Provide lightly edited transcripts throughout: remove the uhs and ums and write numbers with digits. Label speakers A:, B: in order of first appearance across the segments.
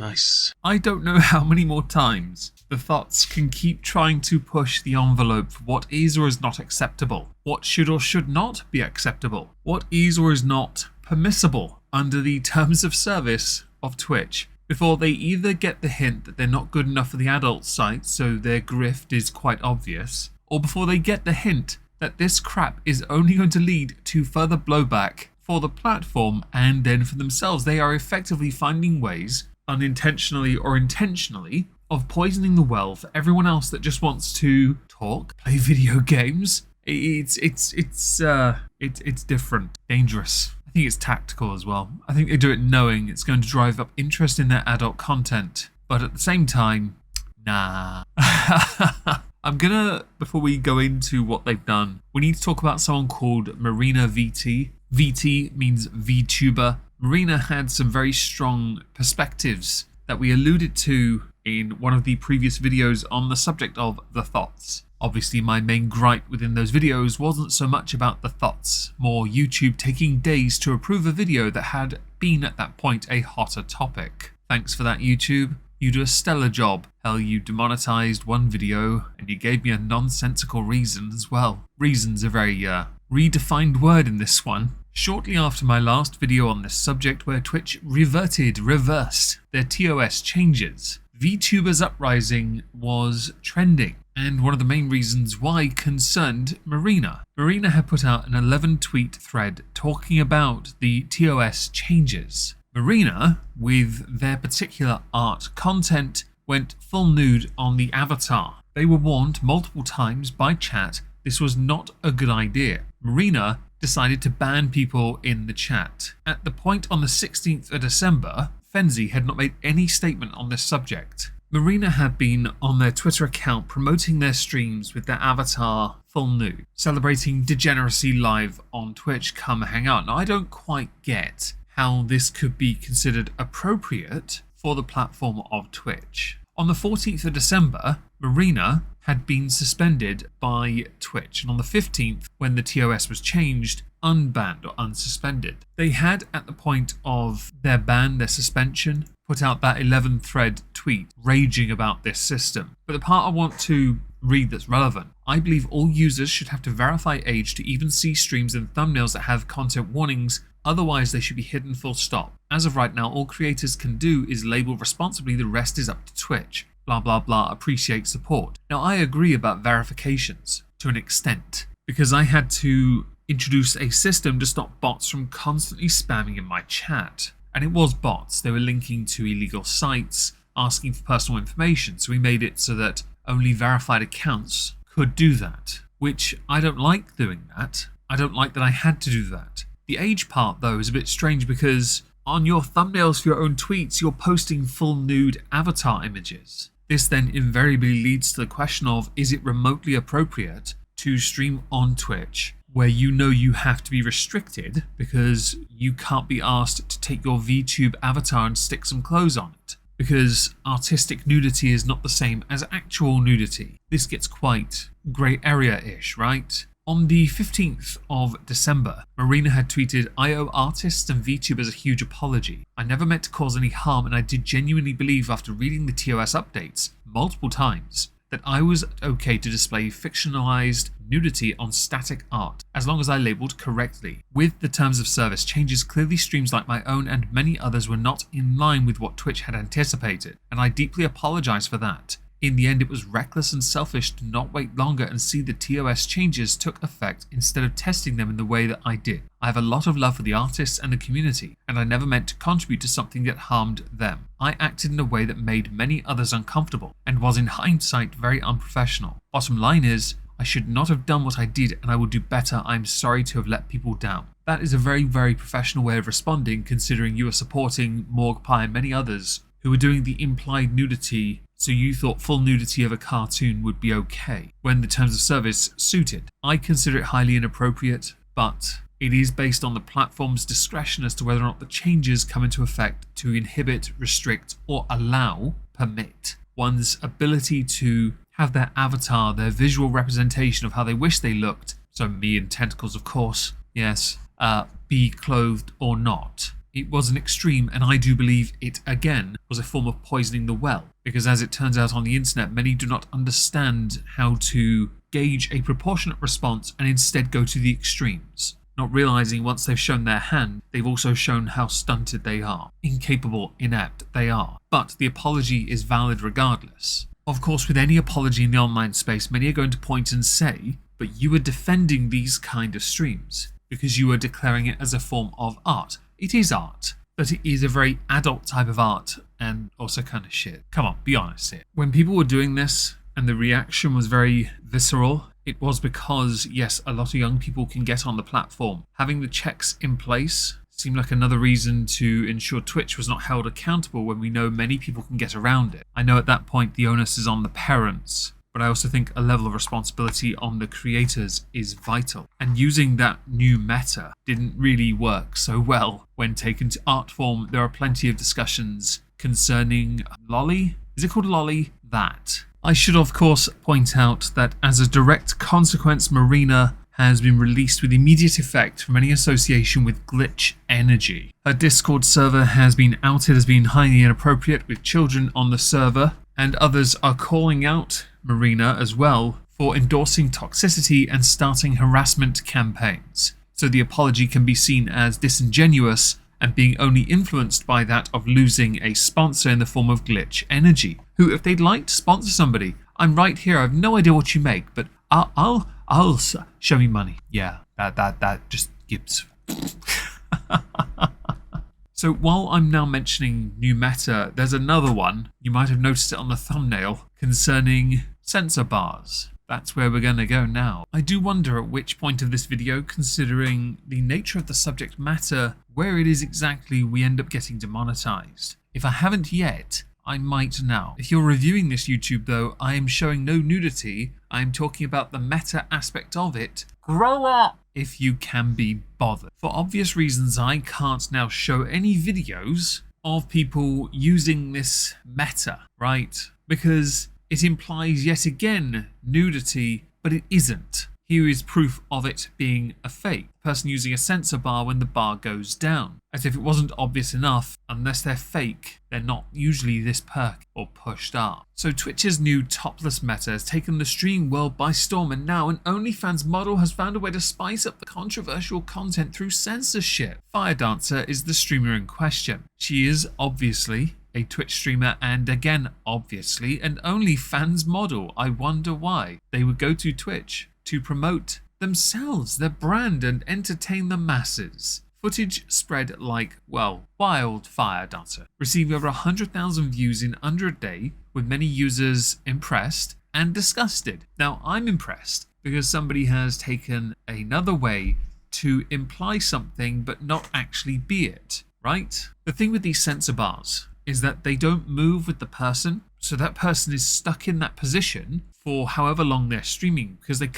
A: Nice.
B: I don't know how many more times the thoughts can keep trying to push the envelope for what is or is not acceptable, what should or should not be acceptable, what is or is not permissible under the terms of service of Twitch, before they either get the hint that they're not good enough for the adult site, so their grift is quite obvious, or before they get the hint that this crap is only going to lead to further blowback for the platform and then for themselves. They are effectively finding ways, unintentionally or intentionally, of poisoning the well for everyone else that just wants to talk, play video games. It's different, dangerous. I think it's tactical as well. I think they do it knowing it's going to drive up interest in their adult content, but at the same time, nah. I'm gonna, before we go into what they've done, we need to talk about someone called Marina VT. VT means VTuber. Marina had some very strong perspectives that we alluded to in one of the previous videos on the subject of the thoughts. Obviously, my main gripe within those videos wasn't so much about the thoughts, more YouTube taking days to approve a video that had been at that point a hotter topic. Thanks for that, YouTube. You do a stellar job. Hell, you demonetized one video and you gave me a nonsensical reason as well. Reason's a very redefined word in this one. Shortly after my last video on this subject where Twitch reversed their TOS changes, VTubers Uprising was trending, and one of the main reasons why concerned Marina. Marina had put out an 11-tweet thread talking about the TOS changes. Marina, with their particular art content, went full nude on the avatar. They were warned multiple times by chat this was not a good idea. Marina decided to ban people in the chat. At the point on the 16th of December, Fenzi had not made any statement on this subject. Marina had been on their Twitter account promoting their streams with their avatar full nude, celebrating degeneracy live on Twitch. Come hang out. Now, I don't quite get how this could be considered appropriate for the platform of Twitch. On the 14th of December, Marina had been suspended by Twitch, and on the 15th, when the TOS was changed, unbanned or unsuspended. They had, at the point of their ban, their suspension, put out that 11-thread tweet raging about this system. But the part I want to read that's relevant: I believe all users should have to verify age to even see streams and thumbnails that have content warnings. Otherwise, they should be hidden full stop. As of right now, all creators can do is label responsibly, the rest is up to Twitch. Blah blah blah, appreciate support. Now, I agree about verifications to an extent, because I had to introduce a system to stop bots from constantly spamming in my chat. And it was bots. They were linking to illegal sites, asking for personal information, so we made it so that only verified accounts could do that, which I don't like doing that. I don't like that I had to do that. The age part, though, is a bit strange because on your thumbnails for your own tweets, you're posting full nude avatar images. This then invariably leads to the question of, is it remotely appropriate to stream on Twitch where you know you have to be restricted because you can't be asked to take your VTube avatar and stick some clothes on it? Because artistic nudity is not the same as actual nudity. This gets quite grey area-ish, right? On the 15th of December, Marina had tweeted, "I owe artists and VTubers a huge apology. I never meant to cause any harm, and I did genuinely believe after reading the TOS updates multiple times that I was okay to display fictionalized nudity on static art, as long as I labeled correctly. With the terms of service changes, clearly streams like my own and many others were not in line with what Twitch had anticipated, and I deeply apologize for that. In the end, it was reckless and selfish to not wait longer and see the TOS changes took effect instead of testing them in the way that I did. I have a lot of love for the artists and the community, and I never meant to contribute to something that harmed them. I acted in a way that made many others uncomfortable, and was in hindsight very unprofessional. Bottom line is, I should not have done what I did, and I will do better. I'm sorry to have let people down." That is a very, very professional way of responding, considering you are supporting Morgpie and many others who were doing the implied nudity, so you thought full nudity of a cartoon would be okay when the terms of service suited. I consider it highly inappropriate, but it is based on the platform's discretion as to whether or not the changes come into effect to inhibit, restrict, or allow, permit one's ability to have their avatar, their visual representation of how they wish they looked, so me and tentacles of course, yes, be clothed or not. it was an extreme, and I do believe it, again, was a form of poisoning the well. Because as it turns out on the internet, many do not understand how to gauge a proportionate response and instead go to the extremes. Not realizing once they've shown their hand, they've also shown how stunted they are, incapable, inept they are. But the apology is valid regardless. Of course, with any apology in the online space, many are going to point and say, but you are defending these kind of streams because you are declaring it as a form of art. It is art, but it is a very adult type of art and also kind of shit. Come on, be honest here. When people were doing this and the reaction was very visceral, it was because, yes, a lot of young people can get on the platform. Having the checks in place seemed like another reason to ensure Twitch was not held accountable when we know many people can get around it. I know at that point the onus is on the parents, but I also think a level of responsibility on the creators is vital. And using that new meta didn't really work so well when taken to art form. There are plenty of discussions concerning Lolly. Is it called Lolly? That. I should of course point out that as a direct consequence, Marina has been released with immediate effect from any association with glitch energy. Her Discord server has been outed as being highly inappropriate with children on the server, and others are calling out Marina as well for endorsing toxicity and starting harassment campaigns. So the apology can be seen as disingenuous and being only influenced by that of losing a sponsor in the form of glitch energy, who, if they'd like to sponsor somebody, I'm right here, I have no idea what you make, but I'll show me money. Yeah, that just gives. So while I'm now mentioning new meta, there's another one, you might have noticed it on the thumbnail, concerning censor bars. That's where we're gonna go now. I do wonder at which point of this video, considering the nature of the subject matter, where it is exactly we end up getting demonetized. If I haven't yet, I might now. If you're reviewing this YouTube though, I am showing no nudity. I am talking about the meta aspect of it. Grow up! If you can be bothered. For obvious reasons, I can't now show any videos of people using this meta, right? Because it implies yet again nudity, but it isn't. Here is proof of it being a fake. Person using a censor bar when the bar goes down. As if it wasn't obvious enough, unless they're fake, they're not usually this perky or pushed up. So Twitch's new topless meta has taken the streaming world by storm, and now an OnlyFans model has found a way to spice up the controversial content through censorship. Firedancer is the streamer in question. She is obviously a Twitch streamer and again obviously an OnlyFans model. I wonder why they would go to Twitch to promote themselves, their brand, and entertain the masses. Footage spread like, well, wildfire dancer, receiving over 100,000 views in under a day, with many users impressed and disgusted. Now, I'm impressed because somebody has taken another way to imply something but not actually be it, right? The thing with these censor bars is that they don't move with the person, so that person is stuck in that position for however long they're streaming because they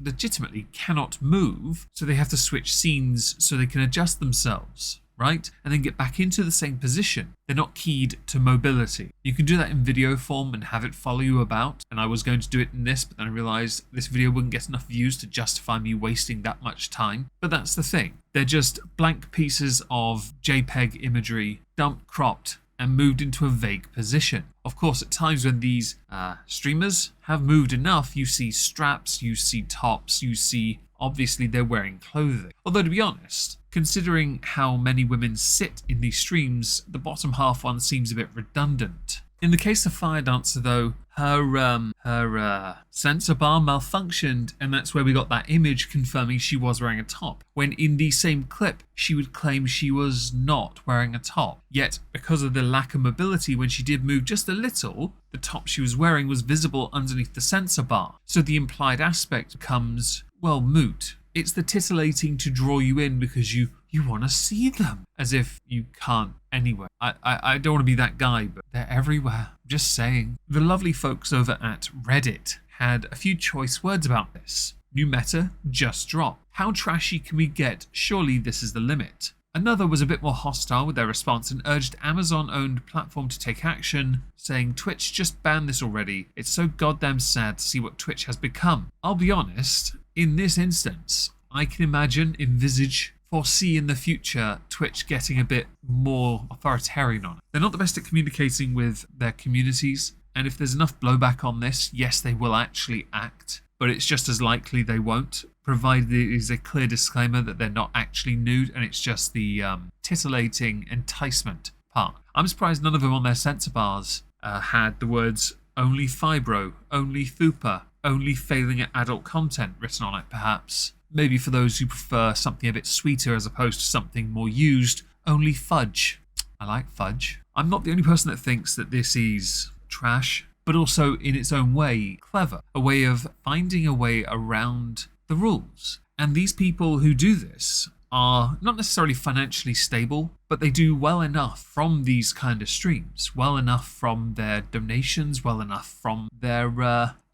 B: legitimately cannot move, so they have to switch scenes so they can adjust themselves, right? And then get back into the same position. They're not keyed to mobility. You can do that in video form and have it follow you about, and I was going to do it in this, but then I realized this video wouldn't get enough views to justify me wasting that much time. But that's the thing. They're just blank pieces of JPEG imagery, dumped, cropped, and moved into a vague position. Of course, at times when these streamers have moved enough, you see straps, you see tops, you see obviously they're wearing clothing. Although to be honest, considering how many women sit in these streams, the bottom half one seems a bit redundant. In the case of Firedancer though, her censor bar malfunctioned, and that's where we got that image confirming she was wearing a top, when in the same clip she would claim she was not wearing a top. Yet because of the lack of mobility, when she did move just a little, the top she was wearing was visible underneath the censor bar. So the implied aspect becomes, well, moot. It's the titillating to draw you in because you want to see them, as if you can't anyway. I don't want to be that guy, but they're everywhere. Just saying. The lovely folks over at Reddit had a few choice words about this. New meta just dropped. How trashy can we get? Surely this is the limit. Another was a bit more hostile with their response and urged Amazon-owned platform to take action, saying Twitch just banned this already. It's so goddamn sad to see what Twitch has become. I'll be honest, in this instance, I can envisage foresee in the future Twitch getting a bit more authoritarian on it. They're not the best at communicating with their communities, and if there's enough blowback on this, yes, they will actually act, but it's just as likely they won't, provided there is a clear disclaimer that they're not actually nude and it's just the titillating enticement part. I'm surprised none of them on their censor bars had the words only fibro, only fupa, only failing at adult content written on it, perhaps. Maybe for those who prefer something a bit sweeter as opposed to something more used, only fudge. I like fudge. I'm not the only person that thinks that this is trash, but also in its own way clever, a way of finding a way around the rules. And these people who do this are not necessarily financially stable, but they do well enough from these kind of streams, well enough from their donations, well enough from their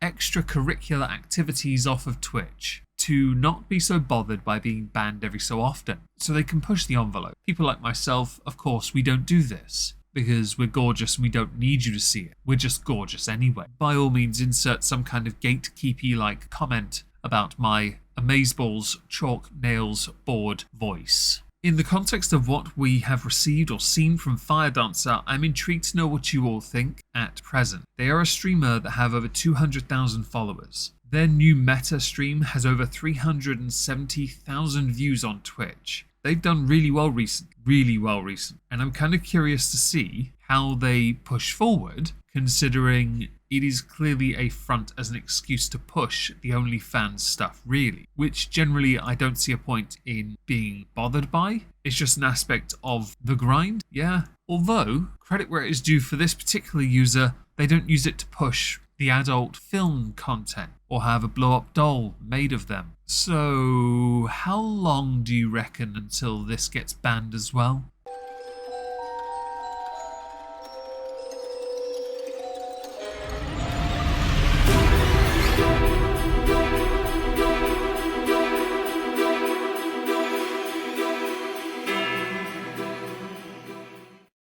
B: extracurricular activities off of Twitch to not be so bothered by being banned every so often. So they can push the envelope. People like myself, of course, we don't do this because we're gorgeous and we don't need you to see it. We're just gorgeous anyway. By all means, insert some kind of gatekeepy-like comment about my amazeballs, chalk, nails, board voice. In the context of what we have received or seen from Fire Dancer, I'm intrigued to know what you all think at present. They are a streamer that have over 200,000 followers. Their new meta stream has over 370,000 views on Twitch. They've done really well recently, and I'm kind of curious to see how they push forward, considering it is clearly a front as an excuse to push the OnlyFans stuff, really, which generally I don't see a point in being bothered by. It's just an aspect of the grind, yeah. Although, credit where it is due for this particular user, they don't use it to push the adult film content or have a blow-up doll made of them. So, how long do you reckon until this gets banned as well?